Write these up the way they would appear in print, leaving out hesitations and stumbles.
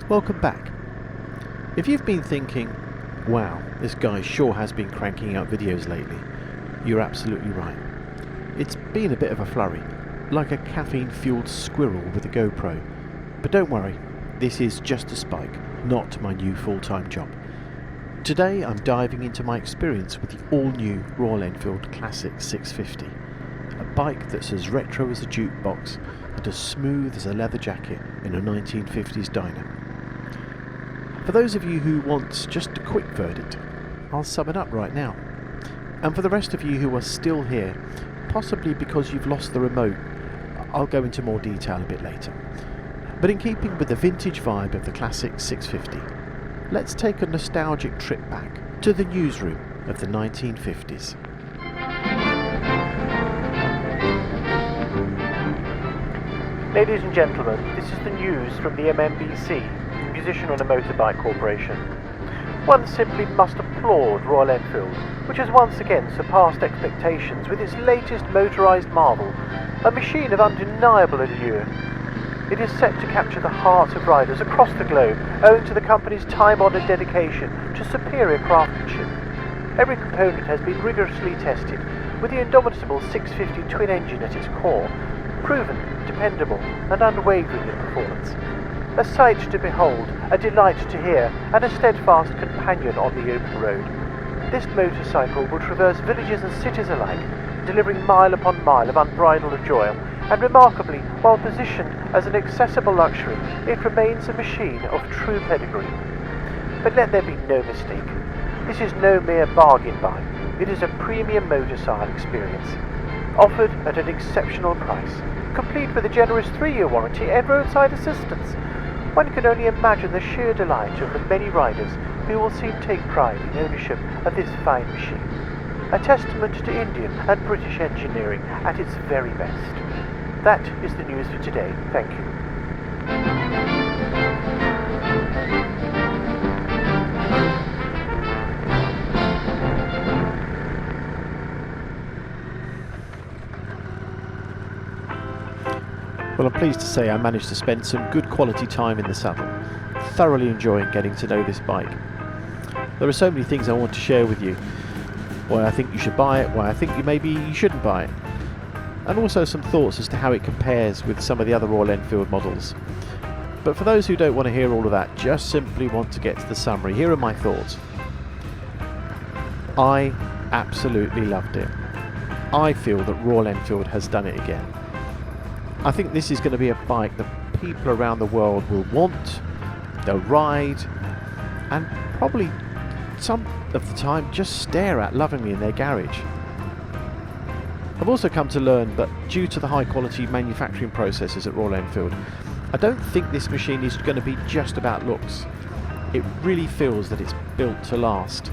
Welcome back. If you've been thinking, wow, this guy sure has been cranking out videos lately, you're absolutely right. It's been a bit of a flurry, like a caffeine-fueled squirrel with a GoPro. But don't worry, this is just a spike, not my new full-time job. Today I'm diving into my experience with the all-new Royal Enfield Classic 650, a bike that's as retro as a jukebox and as smooth as a leather jacket in a 1950s diner. For those of you who want just a quick verdict, I'll sum it up right now. And for the rest of you who are still here, possibly because you've lost the remote, I'll go into more detail a bit later. But in keeping with the vintage vibe of the Classic 650, let's take a nostalgic trip back to the newsroom of the 1950s. Ladies and gentlemen, this is the news from the MMBC, Musician on a Motorbike Corporation. One simply must applaud Royal Enfield, which has once again surpassed expectations with its latest motorised marvel, a machine of undeniable allure. It is set to capture the hearts of riders across the globe, owing to the company's time-honoured dedication to superior craftsmanship. Every component has been rigorously tested, with the indomitable 650 twin engine at its core, proven, dependable and unwavering in performance. A sight to behold, a delight to hear, and a steadfast companion on the open road. This motorcycle will traverse villages and cities alike, delivering mile upon mile of unbridled joy, and remarkably, while positioned as an accessible luxury, it remains a machine of true pedigree. But let there be no mistake. This is no mere bargain buy. It is a premium motorcycle experience, offered at an exceptional price, complete with a generous 3-year warranty and roadside assistance. One can only imagine the sheer delight of the many riders who will soon take pride in ownership of this fine machine. A testament to Indian and British engineering at its very best. That is the news for today. Thank you. Well, I'm pleased to say I managed to spend some good quality time in the saddle, thoroughly enjoying getting to know this bike. There are so many things I want to share with you. Why I think you should buy it, why I think you shouldn't buy it, and also some thoughts as to how it compares with some of the other Royal Enfield models. But for those who don't want to hear all of that, just simply want to get to the summary, here are my thoughts. I absolutely loved it. I feel that Royal Enfield has done it again. I think this is going to be a bike that people around the world will want, they'll ride, and probably some of the time just stare at lovingly in their garage. I've also come to learn that due to the high quality manufacturing processes at Royal Enfield, I don't think this machine is going to be just about looks. It really feels that it's built to last.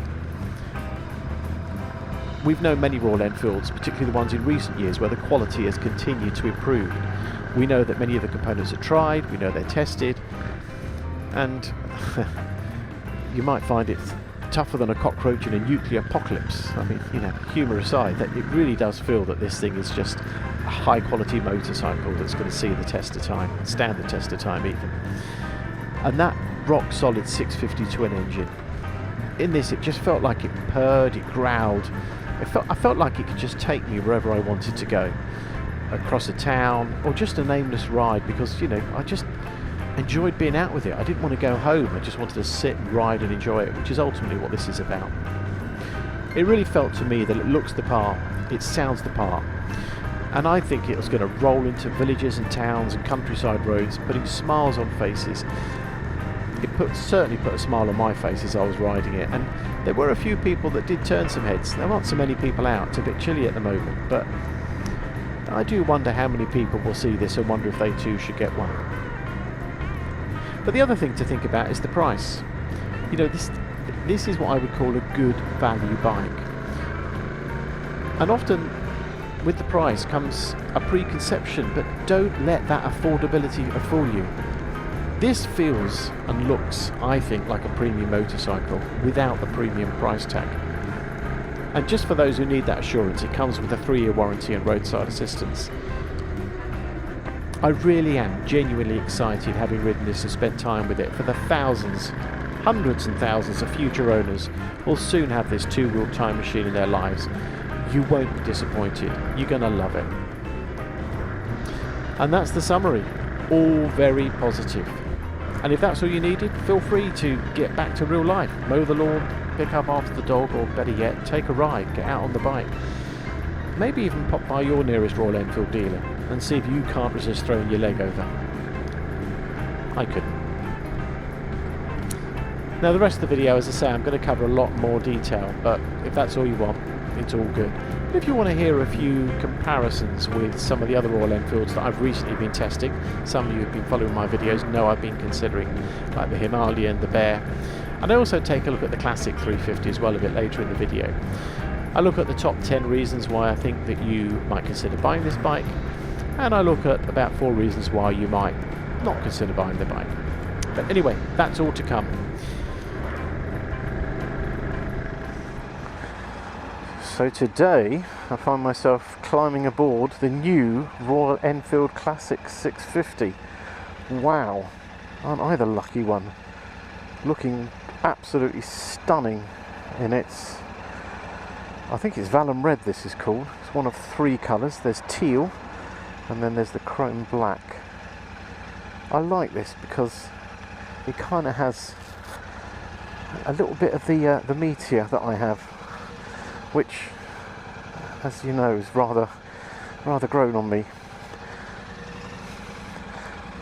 We've known many Royal Enfields, particularly the ones in recent years, where the quality has continued to improve. We know that many of the components are tried, we know they're tested, and you might find it tougher than a cockroach in a nuclear apocalypse. I mean, humour aside, that it really does feel that this thing is just a high quality motorcycle that's going to see the test of time, stand the test of time even. And that rock solid 650 twin engine, in this it just felt like it purred, it growled. I felt like it could just take me wherever I wanted to go, across a town or just a nameless ride, because I just enjoyed being out with it. I didn't want to go home, I just wanted to sit and ride and enjoy it, which is ultimately what this is about. It really felt to me that it looks the part, it sounds the part, and I think it was going to roll into villages and towns and countryside roads, putting smiles on faces. It certainly put a smile on my face as I was riding it, and there were a few people that did turn some heads. There aren't so many people out, it's a bit chilly at the moment, but I do wonder how many people will see this and wonder if they too should get one. But the other thing to think about is the price. This is what I would call a good value bike, and often with the price comes a preconception, but don't let that affordability fool you. This feels and looks, I think, like a premium motorcycle without the premium price tag. And just for those who need that assurance, it comes with a 3-year warranty and roadside assistance. I really am genuinely excited, having ridden this and spent time with it, for the thousands, hundreds and thousands of future owners will soon have this two-wheel time machine in their lives. You won't be disappointed. You're going to love it. And that's the summary. All very positive. And if that's all you needed, feel free to get back to real life. Mow the lawn, pick up after the dog, or better yet, take a ride, get out on the bike. Maybe even pop by your nearest Royal Enfield dealer and see if you can't resist throwing your leg over. I couldn't. Now the rest of the video, as I say, I'm going to cover a lot more detail, but if that's all you want, it's all good. But if you want to hear a few comparisons with some of the other Royal Enfields that I've recently been testing, some of you who've been following my videos know I've been considering, like the Himalayan, the Bear, and I also take a look at the Classic 350 as well a bit later in the video. I look at the top 10 reasons why I think that you might consider buying this bike, and I look at about 4 reasons why you might not consider buying the bike. But anyway, that's all to come. So today I find myself climbing aboard the new Royal Enfield Classic 650. Wow, aren't I the lucky one? Looking absolutely stunning in its, I think it's Vellum Red this is called. It's one of 3 colours. There's teal and then there's the chrome black. I like this because it kind of has a little bit of the Meteor that I have, which, as you know, is rather grown on me.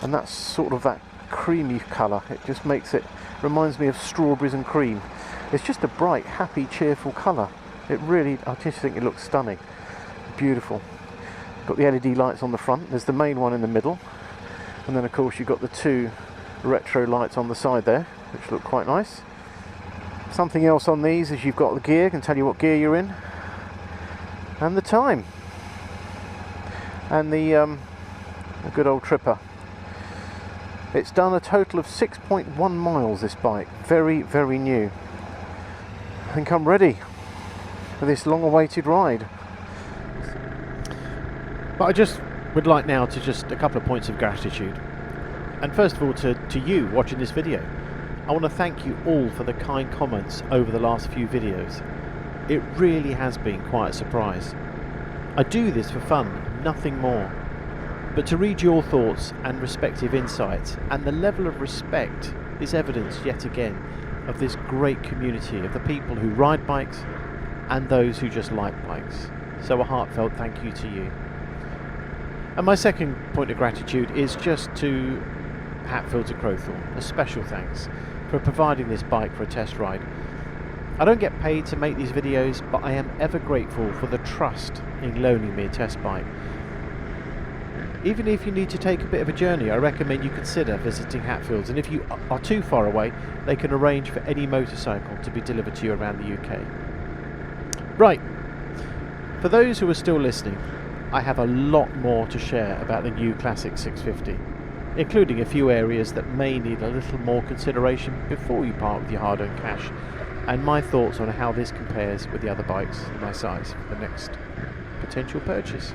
And that's sort of that creamy colour. It just makes it, reminds me of strawberries and cream. It's just a bright, happy, cheerful colour. It really, I just think it looks stunning. Beautiful. Got the LED lights on the front. There's the main one in the middle. And then of course you've got the 2 retro lights on the side there, which look quite nice. Something else on these is you've got the gear, can tell you what gear you're in, and the time, and the good old tripper. It's done a total of 6.1 miles, this bike. Very, very new. I think I'm ready for this long-awaited ride. But I just would like now to just a couple of points of gratitude. And first of all to you watching this video. I want to thank you all for the kind comments over the last few videos. It really has been quite a surprise. I do this for fun, nothing more. But to read your thoughts and respective insights, and the level of respect is evidence yet again of this great community of the people who ride bikes and those who just like bikes. So a heartfelt thank you to you. And my second point of gratitude is just to Hatfields of Crowthorne. A special thanks for providing this bike for a test ride. I don't get paid to make these videos, but I am ever grateful for the trust in loaning me a test bike. Even if you need to take a bit of a journey, I recommend you consider visiting Hatfields, and if you are too far away, they can arrange for any motorcycle to be delivered to you around the UK. Right, for those who are still listening, I have a lot more to share about the new Classic 650. Including a few areas that may need a little more consideration before you part with your hard-earned cash, and my thoughts on how this compares with the other bikes in my size for the next potential purchase.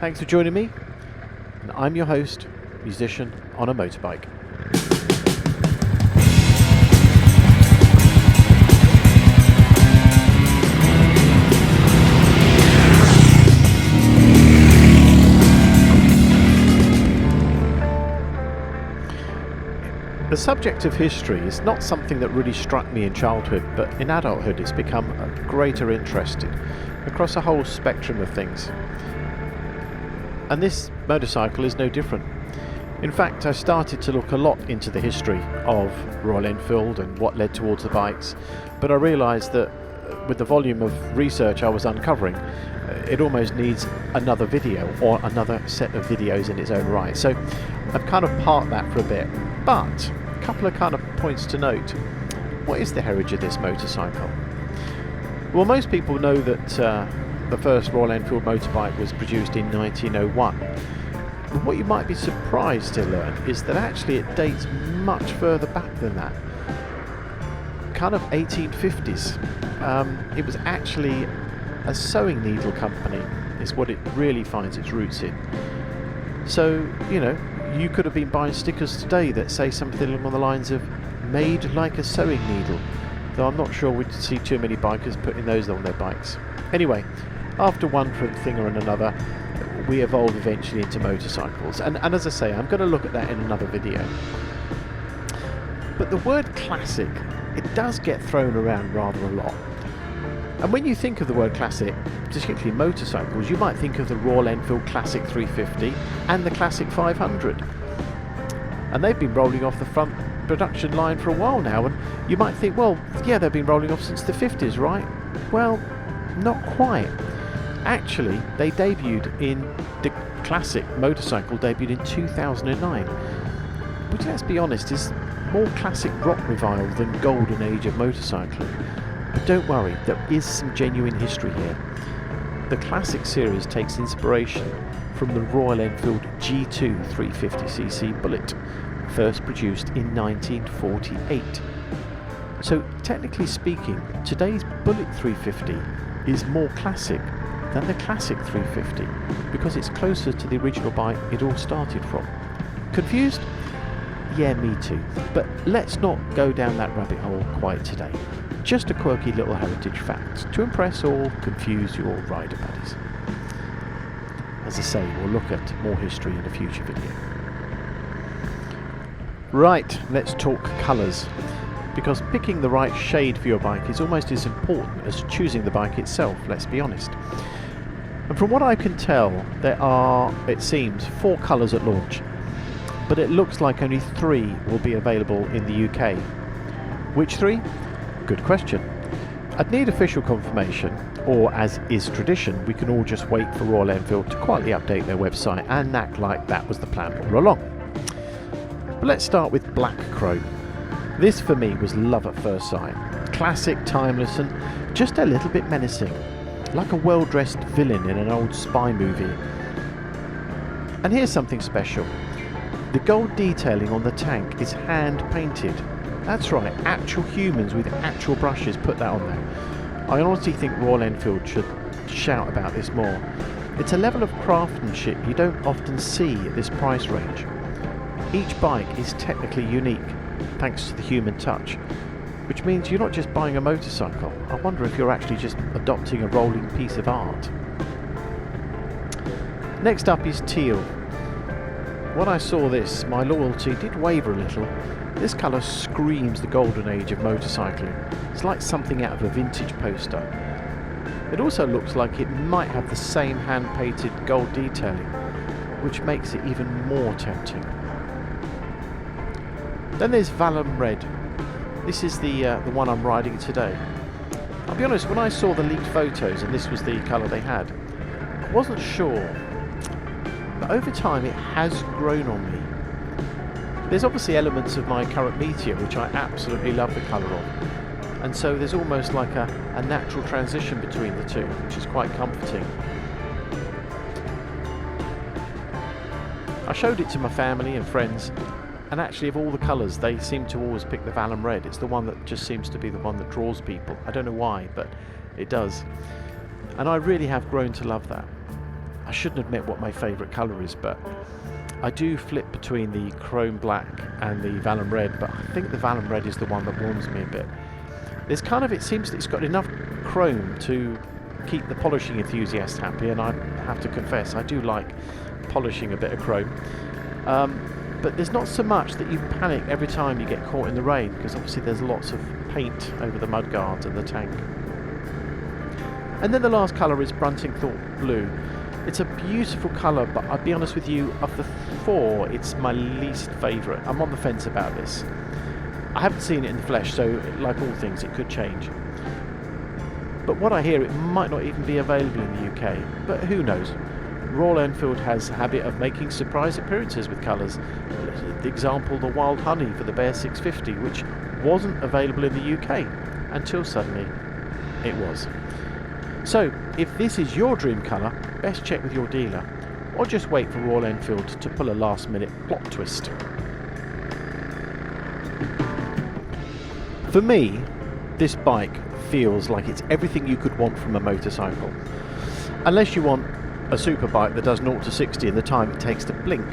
Thanks for joining me, and I'm your host, musician on a motorbike. The subject of history is not something that really struck me in childhood, but in adulthood it's become of greater interest across a whole spectrum of things. And this motorcycle is no different. In fact, I started to look a lot into the history of Royal Enfield and what led towards the bikes, but I realised that with the volume of research I was uncovering, it almost needs another video or another set of videos in its own right. So I've kind of parked that for a bit. But a couple of kind of points to note. What is the heritage of this motorcycle? Well, most people know that the first Royal Enfield motorbike was produced in 1901. But what you might be surprised to learn is that actually it dates much further back than that. Kind of 1850s. It was actually a sewing needle company is what it really finds its roots in. So, you know, you could have been buying stickers today that say something along the lines of "made like a sewing needle," though I'm not sure we'd see too many bikers putting those on their bikes. Anyway, after one thing or another, we evolved eventually into motorcycles, and as I say, I'm going to look at that in another video. But the word classic, it does get thrown around rather a lot. And when you think of the word classic, particularly motorcycles, you might think of the Royal Enfield Classic 350 and the Classic 500. And they've been rolling off the front production line for a while now, and you might think, well, yeah, they've been rolling off since the 50s, right? Well, not quite. Actually, they debuted in the Classic motorcycle, debuted in 2009. Which, let's be honest, is more classic rock revival than golden age of motorcycling. But don't worry, there is some genuine history here. The Classic series takes inspiration from the Royal Enfield G2 350cc Bullet, first produced in 1948. So technically speaking, today's Bullet 350 is more classic than the Classic 350 because it's closer to the original bike it all started from. Confused? Yeah, me too. But let's not go down that rabbit hole quite today. Just a quirky little heritage fact to impress or confuse your rider buddies. As I say, we'll look at more history in a future video. Right, let's talk colours. Because picking the right shade for your bike is almost as important as choosing the bike itself, let's be honest. And from what I can tell, there are, it seems, 4 colours at launch. But it looks like only 3 will be available in the UK. Which 3? Good question. I'd need official confirmation, or as is tradition, we can all just wait for Royal Enfield to quietly update their website and act like that was the plan all along. But let's start with black chrome. This for me was love at first sight. Classic, timeless, and just a little bit menacing, like a well-dressed villain in an old spy movie. And here's something special. The gold detailing on the tank is hand painted. That's right, actual humans with actual brushes put that on there. I honestly think Royal Enfield should shout about this more. It's a level of craftsmanship you don't often see at this price range. Each bike is technically unique, thanks to the human touch, which means you're not just buying a motorcycle. I wonder if you're actually just adopting a rolling piece of art. Next up is teal. When I saw this, my loyalty did waver a little. This colour screams the golden age of motorcycling. It's like something out of a vintage poster. It also looks like it might have the same hand-painted gold detailing, which makes it even more tempting. Then there's Vellum Red. This is the one I'm riding today. I'll be honest, when I saw the leaked photos and this was the colour they had, I wasn't sure. But over time it has grown on me. There's obviously elements of my current Meteor which I absolutely love the colour of, and so there's almost like a natural transition between the two, which is quite comforting. I showed it to my family and friends, and actually of all the colours they seem to always pick the Vellum Red. It's the one that just seems to be the one that draws people. I don't know why, but it does. And I really have grown to love that. I shouldn't admit what my favourite colour is, but I do flip between the chrome black and the Vellum Red, but I think the Vellum Red is the one that warms me a bit. There's kind of, it seems that it's got enough chrome to keep the polishing enthusiast happy, and I have to confess, I do like polishing a bit of chrome. But there's not so much that you panic every time you get caught in the rain, because obviously there's lots of paint over the mudguards and the tank. And then the last colour is Bruntingthorpe Blue. It's a beautiful colour, but I'll be honest with you, of the 4, it's my least favourite. I'm on the fence about this. I haven't seen it in the flesh, so like all things, it could change. But what I hear, it might not even be available in the UK, but who knows? Royal Enfield has a habit of making surprise appearances with colours. The example, the Wild Honey for the Bear 650, which wasn't available in the UK until suddenly it was. So, if this is your dream colour, best check with your dealer, or just wait for Royal Enfield to pull a last-minute plot twist. For me, this bike feels like it's everything you could want from a motorcycle. Unless you want a superbike that does 0 to 60 in the time it takes to blink.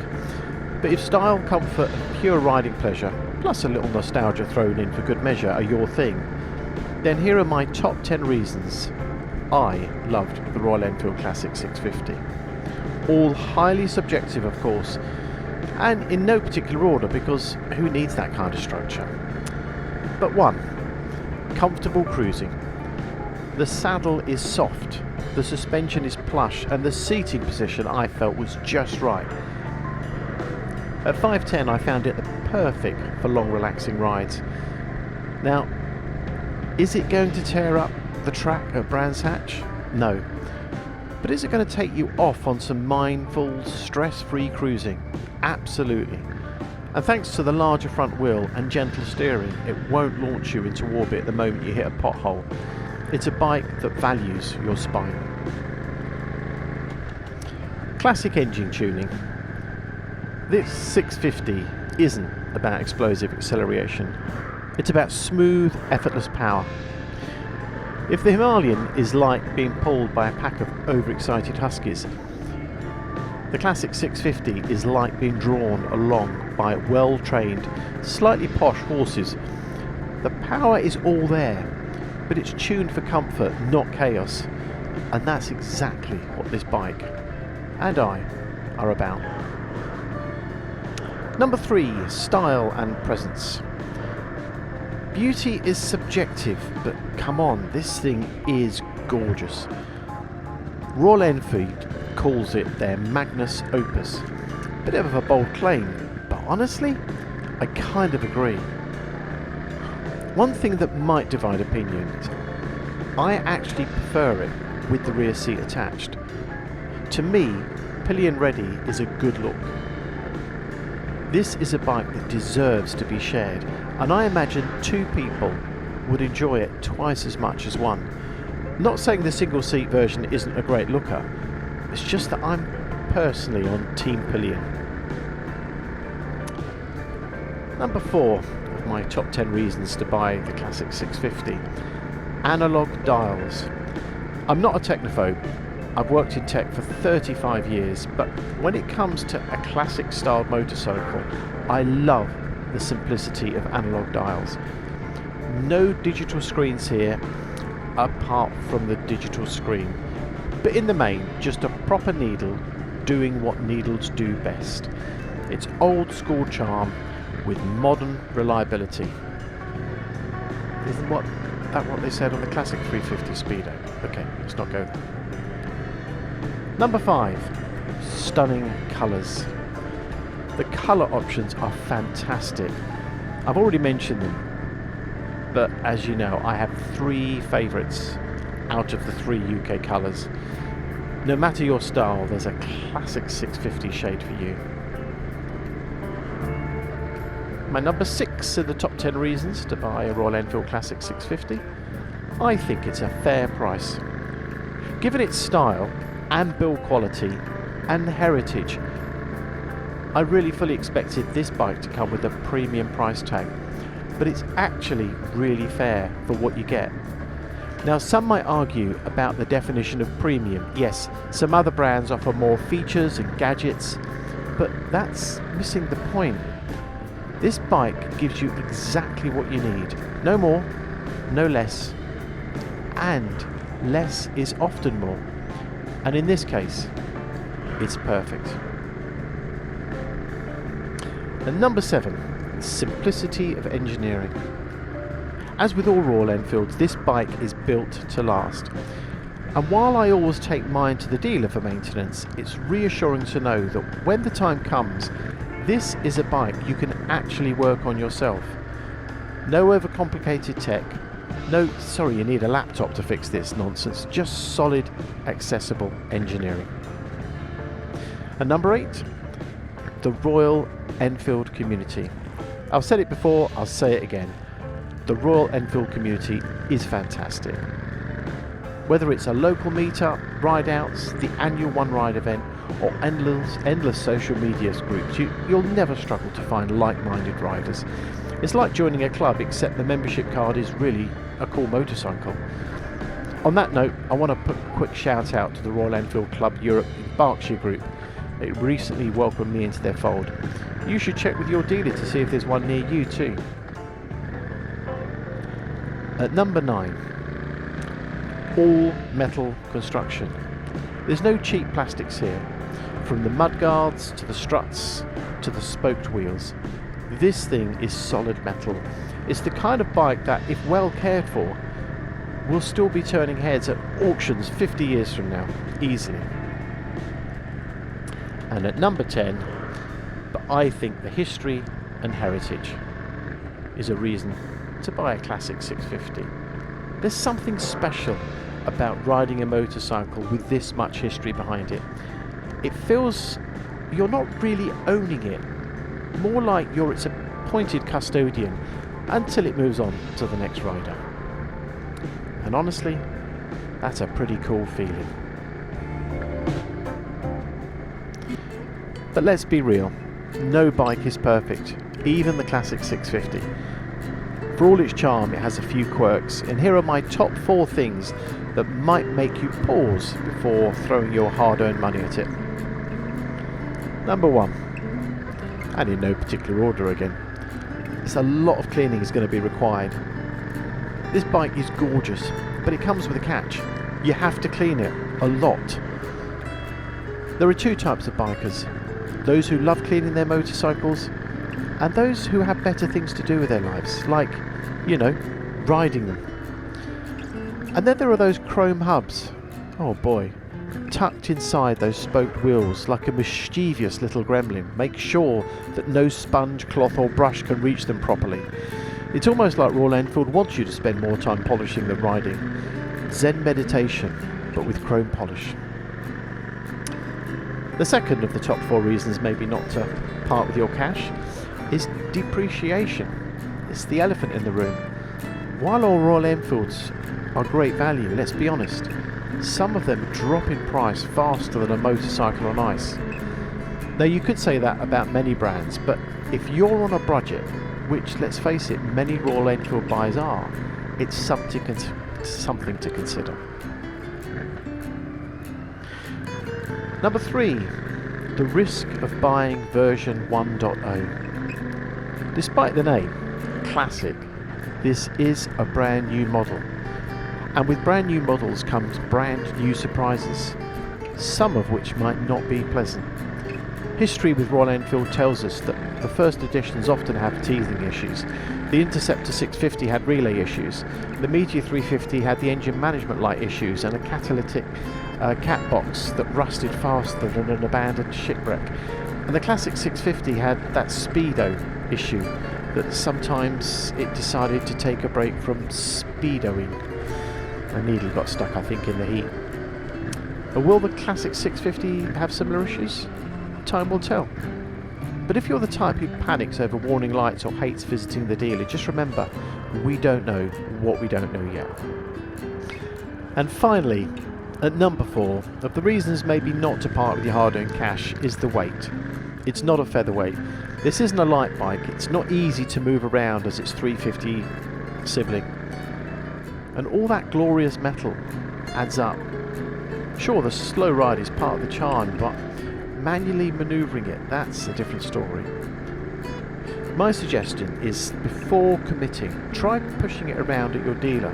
But if style, comfort and pure riding pleasure, plus a little nostalgia thrown in for good measure, are your thing, then here are my top 10 reasons I loved the Royal Enfield Classic 650. All highly subjective, of course, and in no particular order, because who needs that kind of structure? But 1. Comfortable cruising. The saddle is soft, the suspension is plush, and the seating position I felt was just right. At 5'10" I found it perfect for long relaxing rides. Now, is it going to tear up the track at Brands Hatch? No. But is it going to take you off on some mindful, stress-free cruising? Absolutely. And thanks to the larger front wheel and gentle steering, it won't launch you into orbit the moment you hit a pothole. It's a bike that values your spine. Classic engine tuning. This 650 isn't about explosive acceleration. It's about smooth, effortless power. If the Himalayan is like being pulled by a pack of overexcited huskies, the Classic 650 is like being drawn along by well-trained, slightly posh horses. The power is all there, but it's tuned for comfort, not chaos. And that's exactly what this bike and I are about. Number 3, style and presence. Beauty is subjective, but come on, this thing is gorgeous. Royal Enfield calls it their magnus opus. Bit of a bold claim, but honestly, I kind of agree. One thing that might divide opinions, I actually prefer it with the rear seat attached. To me, pillion ready is a good look. This is a bike that deserves to be shared, and I imagine 2 people would enjoy it twice as much as one. Not saying the single seat version isn't a great looker, it's just that I'm personally on Team Pillion. Number 4 of my top 10 reasons to buy the Classic 650. Analog dials. I'm not a technophobe. I've worked in tech for 35 years, but when it comes to a classic styled motorcycle, I love the simplicity of analog dials. No digital screens here apart from the digital screen, but in the main just a proper needle doing what needles do best. It's old school charm with modern reliability. Isn't that what they said on the Classic 350 Speedo? Okay, let's not go there. Number 5, stunning colours. The colour options are fantastic. I've already mentioned them, but as you know, I have 3 favourites out of the 3 UK colours. No matter your style, there's a Classic 650 shade for you. My number 6 in the top 10 reasons to buy a Royal Enfield Classic 650. I think it's a fair price. Given its style and build quality and heritage, I really fully expected this bike to come with a premium price tag, but it's actually really fair for what you get. Now, some might argue about the definition of premium. Yes, some other brands offer more features and gadgets, but that's missing the point. This bike gives you exactly what you need. No more, no less, and less is often more. And in this case, it's perfect. And number 7, simplicity of engineering. As with all Royal Enfields, this bike is built to last. And while I always take mine to the dealer for maintenance, it's reassuring to know that when the time comes, this is a bike you can actually work on yourself. No overcomplicated tech. No, sorry, you need a laptop to fix this nonsense. Just solid, accessible engineering. And number 8, the Royal Enfield community. I've said it before, I'll say it again. The Royal Enfield community is fantastic. Whether it's a local meetup, ride-outs, the annual one-ride event, or endless social media groups, you'll never struggle to find like-minded riders. It's like joining a club, except the membership card is really a cool motorcycle. On that note, I want to put a quick shout out to the Royal Enfield Club Europe in Berkshire group. They recently welcomed me into their fold. You should check with your dealer to see if there's one near you too. At number 9, all metal construction. There's no cheap plastics here, from the mudguards to the struts to the spoked wheels. This thing is solid metal. It's the kind of bike that, if well cared for, will still be turning heads at auctions 50 years from now, easily. And at number 10, but I think the history and heritage is a reason to buy a classic 650. There's something special about riding a motorcycle with this much history behind it. It feels you're not really owning it, more like you're its appointed custodian until it moves on to the next rider. And honestly, that's a pretty cool feeling. But let's be real, no bike is perfect, even the classic 650. For all its charm, it has a few quirks, and here are my top 4 things that might make you pause before throwing your hard-earned money at it. Number 1, and in no particular order again, it's a lot of cleaning is going to be required. This bike is gorgeous, but it comes with a catch. You have to clean it a lot. There are 2 types of bikers: those who love cleaning their motorcycles, and those who have better things to do with their lives, like, riding them. And then there are those chrome hubs, oh boy, tucked inside those spoked wheels like a mischievous little gremlin. Make sure that no sponge, cloth or brush can reach them properly. It's almost like Royal Enfield wants you to spend more time polishing than riding. Zen meditation, but with chrome polish. The second of the top 4 reasons maybe not to part with your cash is depreciation. It's the elephant in the room. While all Royal Enfields are great value, let's be honest, some of them drop in price faster than a motorcycle on ice. Now you could say that about many brands, but if you're on a budget, which let's face it, many Royal Enfield buyers are, it's something to consider. Number 3, the risk of buying version 1.0. Despite the name, Classic, this is a brand new model. And with brand new models comes brand new surprises, some of which might not be pleasant. History with Royal Enfield tells us that the first editions often have teething issues. The Interceptor 650 had relay issues, the Meteor 350 had the engine management light issues and a catalytic cat box that rusted faster than an abandoned shipwreck. And the Classic 650 had that speedo issue that sometimes it decided to take a break from speedoing. A needle got stuck, I think, in the heat. But will the Classic 650 have similar issues? Time will tell. But if you're the type who panics over warning lights or hates visiting the dealer, just remember, we don't know what we don't know yet. And finally, at number 4, of the reasons maybe not to part with your hard-earned cash is the weight. It's not a featherweight. This isn't a light bike. It's not easy to move around as its 350 sibling. And all that glorious metal adds up. Sure, the slow ride is part of the charm, but manually manoeuvring it, that's a different story. My suggestion is, before committing, try pushing it around at your dealer.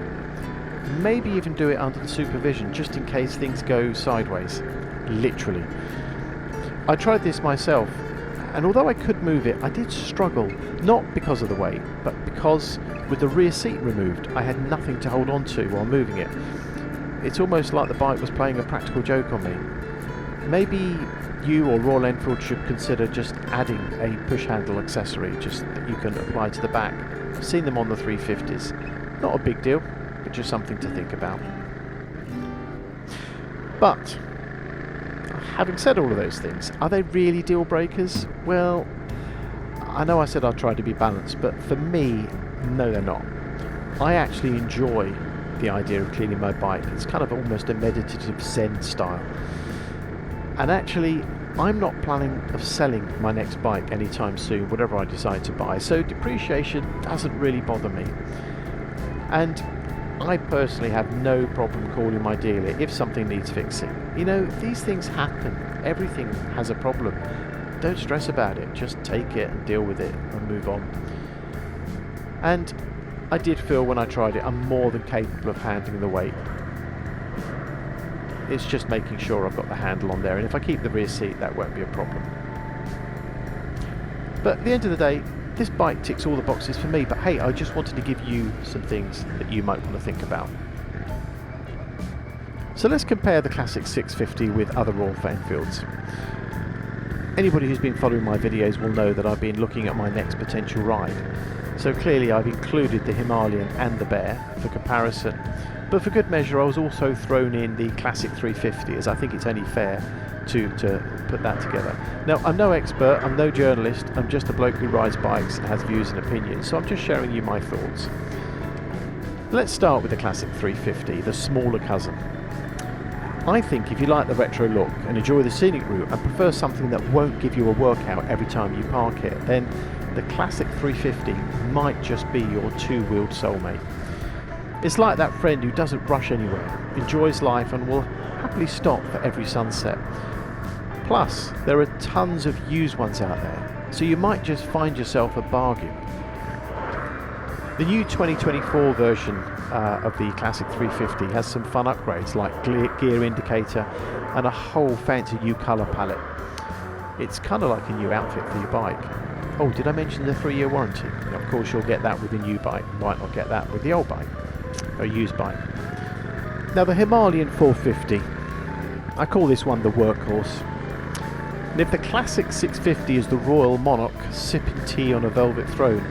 Maybe even do it under the supervision, just in case things go sideways. Literally. I tried this myself, and although I could move it, I did struggle, not because of the weight, but because with the rear seat removed, I had nothing to hold on to while moving it. It's almost like the bike was playing a practical joke on me. Maybe you or Royal Enfield should consider just adding a push handle accessory, just that you can apply to the back. I've seen them on the 350s. Not a big deal, but just something to think about. But having said all of those things, are they really deal breakers? Well, I know I said I'd try to be balanced, but for me, no, they're not. I actually enjoy the idea of cleaning my bike. It's kind of almost a meditative Zen style. And actually, I'm not planning of selling my next bike anytime soon, whatever I decide to buy, so depreciation doesn't really bother me. And I personally have no problem calling my dealer if something needs fixing. You know, these things happen. Everything has a problem. Don't stress about it. Just take it and deal with it and move on. And I did feel when I tried it, I'm more than capable of handling the weight. It's just making sure I've got the handle on there, and if I keep the rear seat, that won't be a problem. But at the end of the day, this bike ticks all the boxes for me, but hey, I just wanted to give you some things that you might want to think about. So let's compare the Classic 650 with other Royal Enfields. Anybody who's been following my videos will know that I've been looking at my next potential ride. So clearly I've included the Himalayan and the Bear for comparison, but for good measure I was also thrown in the Classic 350, as I think it's only fair to put that together. Now, I'm no expert, I'm no journalist, I'm just a bloke who rides bikes and has views and opinions, so I'm just sharing you my thoughts. Let's start with the Classic 350, the smaller cousin. I think if you like the retro look and enjoy the scenic route and prefer something that won't give you a workout every time you park it, then the Classic 350 might just be your two-wheeled soulmate. It's like that friend who doesn't rush anywhere, enjoys life and will happily stop for every sunset. Plus, there are tons of used ones out there, so you might just find yourself a bargain. The new 2024 version of the Classic 350 has some fun upgrades like gear indicator and a whole fancy new colour palette. It's kind of like a new outfit for your bike. Oh, did I mention the 3-year warranty? Of course you'll get that with the new bike, you might not get that with the old bike, or used bike. Now the Himalayan 450, I call this one the workhorse. And if the Classic 650 is the royal monarch sipping tea on a velvet throne,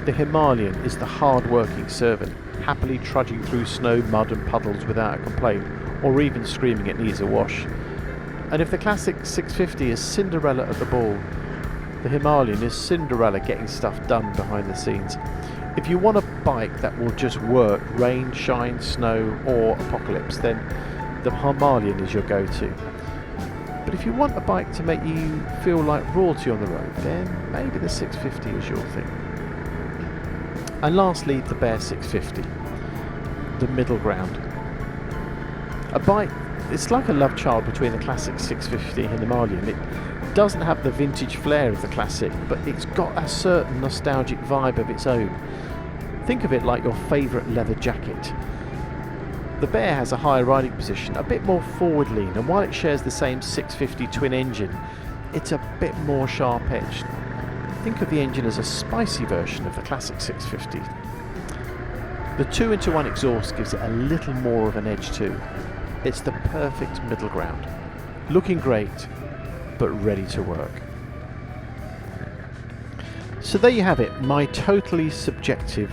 the Himalayan is the hard-working servant, happily trudging through snow, mud and puddles without a complaint, or even screaming it needs a wash. And if the Classic 650 is Cinderella at the ball, the Himalayan is Cinderella getting stuff done behind the scenes. If you want a bike that will just work, rain, shine, snow or apocalypse, then the Himalayan is your go-to. But if you want a bike to make you feel like royalty on the road, then maybe the 650 is your thing. And lastly, the Bear 650, the middle ground. A bike, it's like a love child between the Classic 650 and the Himalayan. It doesn't have the vintage flair of the Classic, but it's got a certain nostalgic vibe of its own. Think of it like your favourite leather jacket. The Bear has a higher riding position, a bit more forward lean, and while it shares the same 650 twin engine, it's a bit more sharp edged. Think of the engine as a spicy version of the Classic 650. The 2-into-1 exhaust gives it a little more of an edge too. It's the perfect middle ground. Looking great, but ready to work. So there you have it, my totally subjective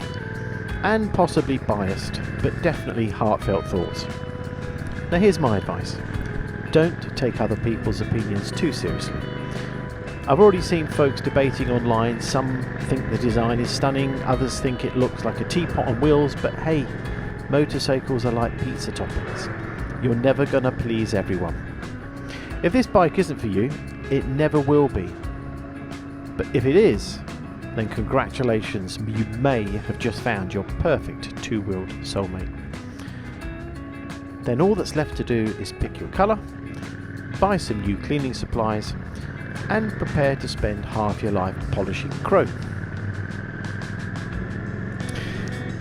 and possibly biased, but definitely heartfelt thoughts. Now here's my advice. Don't take other people's opinions too seriously. I've already seen folks debating online. Some think the design is stunning, others think it looks like a teapot on wheels, but hey, motorcycles are like pizza toppings. You're never gonna please everyone. If this bike isn't for you, it never will be. But if it is, then congratulations, you may have just found your perfect two-wheeled soulmate. Then all that's left to do is pick your colour, buy some new cleaning supplies, and prepare to spend half your life polishing chrome.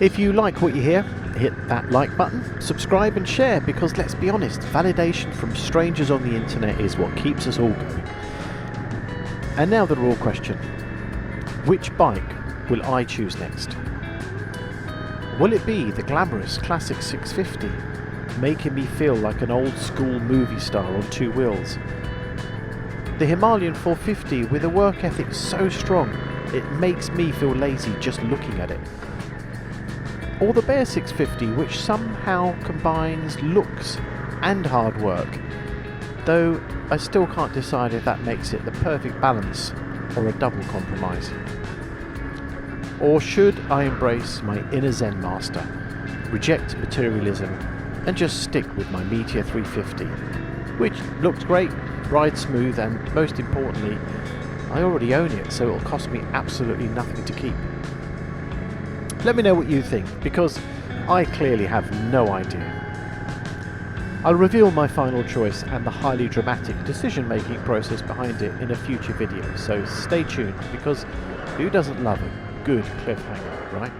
If you like what you hear, hit that like button, subscribe and share, because let's be honest, validation from strangers on the internet is what keeps us all going. And now the raw question. Which bike will I choose next? Will it be the glamorous Classic 650, making me feel like an old school movie star on two wheels? The Himalayan 450 with a work ethic so strong it makes me feel lazy just looking at it? Or the Bear 650, which somehow combines looks and hard work, though I still can't decide if that makes it the perfect balance or a double compromise. Or should I embrace my inner Zen master, reject materialism and just stick with my Meteor 350, which looks great, rides smooth, and most importantly, I already own it, so it'll cost me absolutely nothing to keep. Let me know what you think, because I clearly have no idea. I'll reveal my final choice and the highly dramatic decision-making process behind it in a future video, so stay tuned, because who doesn't love a good cliffhanger, right?